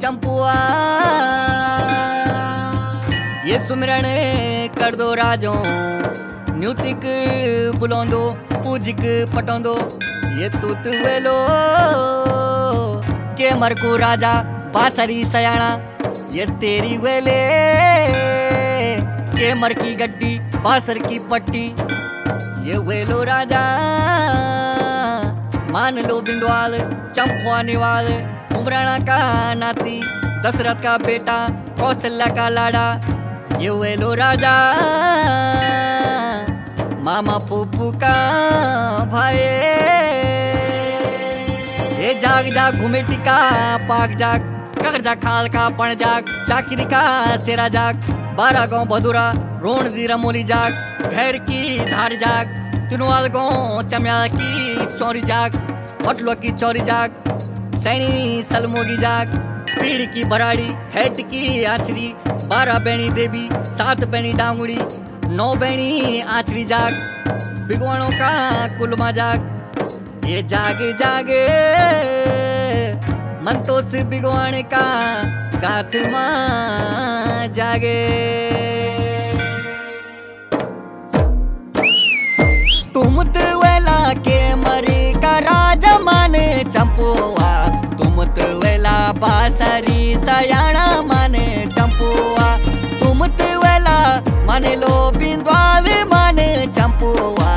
चंपुआ ये सुमिरण कर दो राजो न्यूतिक बुलोंदो पूजिक पटोंदो ये तूत वेलो के मरकू राजा बासरी सयाना ये तेरी वेले के मर की गड्डी बासर की पट्टी ये वेलो राजा मान लो बिंदवाल चंपुआ निवाल उमराना का नाती दशरथ का बेटा कौशल्या का लाड़ा ये वेलो राजा मामा फूफू का भाई ये जाग जाग घूमे टिका पाक जाग कगर जाग खाल का पण जाग चाकरी का सेरा जाग 12 गाँव बधुरा रोण दी रमोली जाग घर की धार जाग तिनवाल गाँव चम्याल की चौरी जाग मटलो की चौरी जाग सैनी सलमोगी जाग पीड़ की बराड़ी खेट की आछरी 12 बैणी देवी 7 बैणी डांगुड़ी 9 बैणी आछरी जाग बिगवाणों का कुलमा जाग ये जाग जाग मंतोस बिगवाण का गाथमा जागे तुम वेला के मरे का राजा माने चंपुआ तुम वेला बासरी सयाना माने चंपुआ तुम वेला माने लो बिंदवाल माने चंपुआ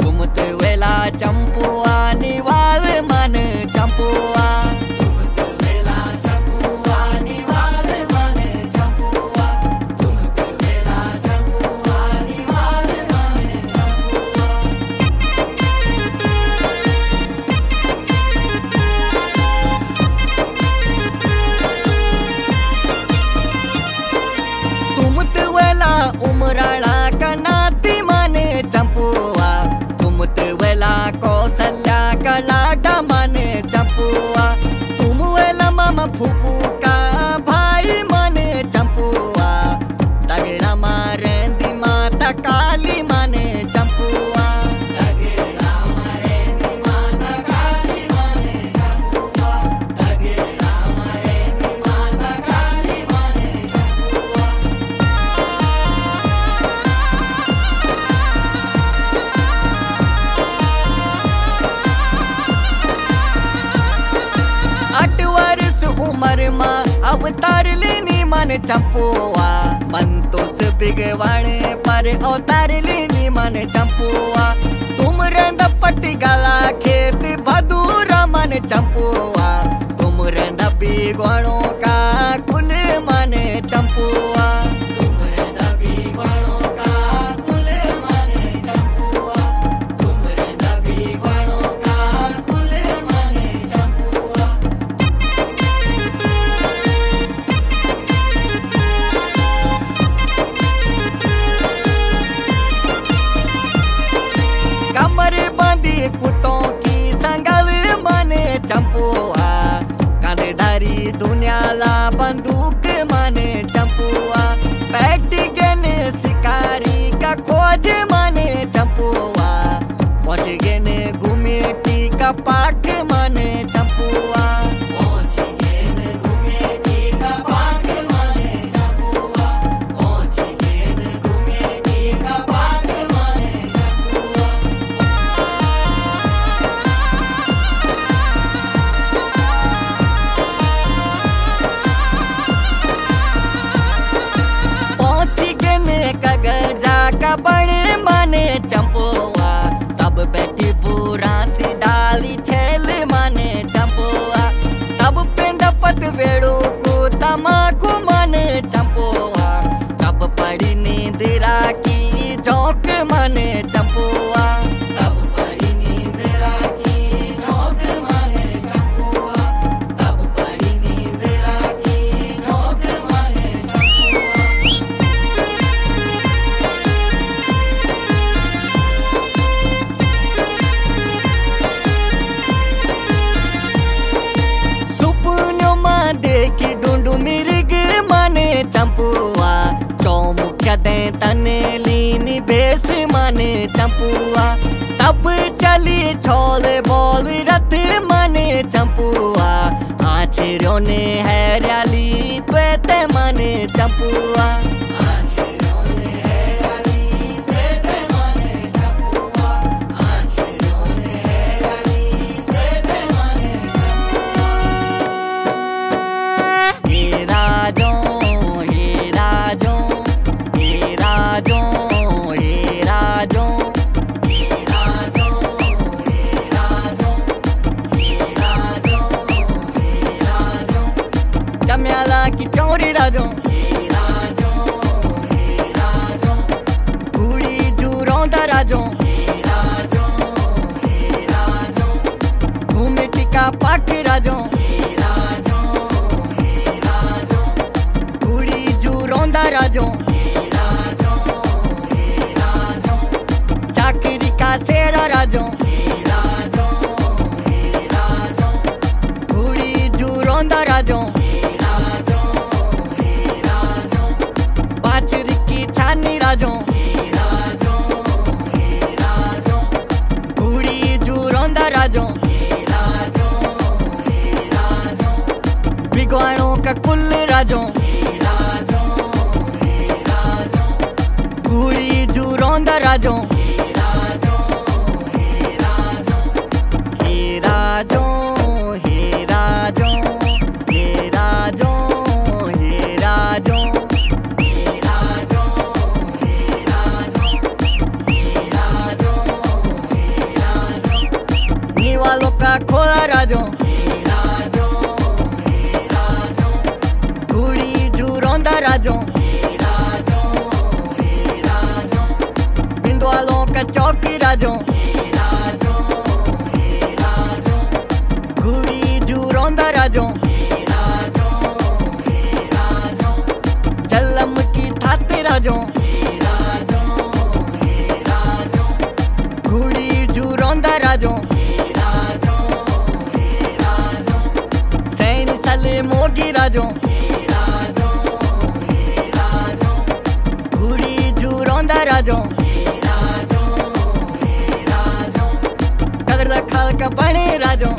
तुम वेला चंपुआ निवाल माने चंपुआ उमराना का नाती माने चंपुआ तुम वेला कौशल्या का लाडा माने चंपुआ तुम वेला मामा फूफू का भाई माने चंपुआ तगड़ा मारे दी माता काली माने चंपुआ तगड़ा मारे दी माता काली माने चंपुआ तगड़ा मारे दी माता काली माने चंपुआ उमर माँ अवतार लेनी मन चंपुआ मन तो से बिगवाणे पर अवतार लेनी मन चंपुआ तुम रंद पट्टी गला खेत भदूरा मन चंपुआ तुम रंद बिगवाणों का कुल माने चंपुआ तुम रंद बिगवाणों का कुल माने चंपुआ तुम रंद बिगवाणों का कुल माने चंपुआ कुत्तों की संगल माने चंपुआ कांधेधारी दुनियाला बंदूक माने चंपुआ पैटी गेने शिकारी का खोज माने चंपुआ पहुंच गेने घूमेटी का पाठ माने चंपुआ पहुंच गेने घूमेटी का पाठ माने चंपुआ पहुंच गेने घूमेटी का पाठ माने चंपुआ चंपुआ चौमुख दे तने लीनी बेस माने चंपुआ तब चली छोल बोल रथ माने चंपुआ आछिरों ने हैराली त्वेते माने चंपुआ चम्याला की चौरी राजो घूड़ी जूरोंदा राजो घूमे टिका पाक राजो घूड़ी जूरोंदा राजो चाकरी का सेरा राजो घूड़ी जूरोंदा राजो राजो घूड़ी जूरोंदा राजो बिगवाणों का कुल राजो घूड़ी जूरोंदा राजो हे राजो हे राजो हे राजो हे राजो वालों का खोला राजो घूड़ी जूरोंदा राजो बिंद वालों का चौकी राजो घूड़ी जूरोंदा राजो जलम की थाते राजो घूड़ी जूरोंदा राजो मोगी राजो घूड़ी जूरोंदा राजो कगड़ा खाल का बने राजो